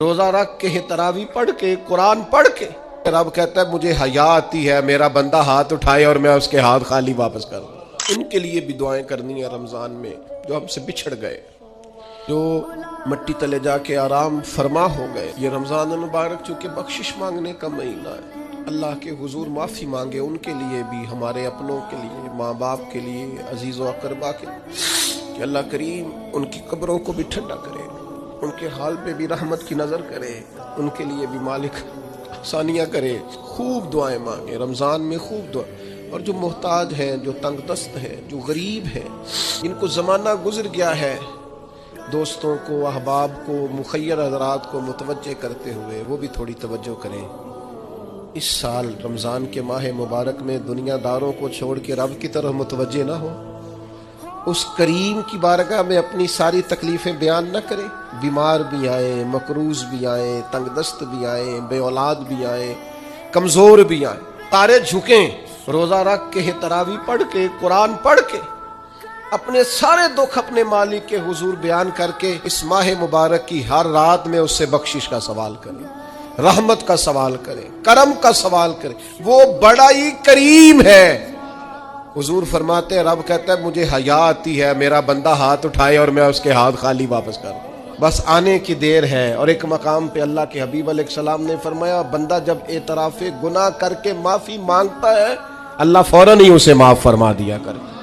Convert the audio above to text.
روزہ رکھ کے تراوی پڑھ کے قرآن پڑھ کے رب کہتا ہے مجھے حیا آتی ہے میرا بندہ ہاتھ اٹھائے اور میں اس کے ہاتھ خالی واپس کر دوں۔ ان کے لیے بھی دعائیں کرنی ہیں رمضان میں جو ہم سے بچھڑ گئے، جو مٹی تلے جا کے آرام فرما ہو گئے۔ یہ رمضان المبارک چونکہ بخشش مانگنے کا مہینہ ہے، اللہ کے حضور معافی مانگے ان کے لیے بھی، ہمارے اپنوں کے لیے، ماں باپ کے لیے، عزیز و اقربا کے لیے، کہ اللہ کریم ان کی قبروں کو بھی ٹھنڈا کرے، ان کے حال پہ بھی رحمت کی نظر کرے، ان کے لیے بھی مالک آسانیاں کرے۔ خوب دعائیں مانگے رمضان میں، خوب دعا۔ اور جو محتاج ہیں، جو تنگ دست ہیں، جو غریب ہیں، جن کو زمانہ گزر گیا ہے، دوستوں کو، احباب کو، مخیر حضرات کو متوجہ کرتے ہوئے وہ بھی تھوڑی توجہ کریں۔ اس سال رمضان کے ماہ مبارک میں دنیا داروں کو چھوڑ کے رب کی طرف متوجہ نہ ہو، اس کریم کی بارگاہ میں اپنی ساری تکلیفیں بیان نہ کریں۔ بیمار بھی آئیں، مقروض بھی آئیں، تنگ دست بھی آئیں، بے اولاد بھی آئیں، کمزور بھی آئیں، تارے جھکیں، روزہ رکھ کے تراوی پڑھ کے قرآن پڑھ کے اپنے سارے دکھ اپنے مالک کے حضور بیان کر کے اس ماہ مبارک کی ہر رات میں اس سے بخشش کا سوال کریں، رحمت کا سوال کریں، کرم کا سوال کریں۔ وہ بڑا ہی کریم ہے۔ حضور فرماتے ہیں، رب کہتا ہے مجھے حیا آتی ہے میرا بندہ ہاتھ اٹھائے اور میں اس کے ہاتھ خالی واپس کر دوں، بس آنے کی دیر ہے۔ اور ایک مقام پہ اللہ کے حبیب علیہ السلام نے فرمایا، بندہ جب اعتراف گناہ کر کے معافی مانگتا ہے اللہ فوراً ہی اسے معاف فرما دیا کرے۔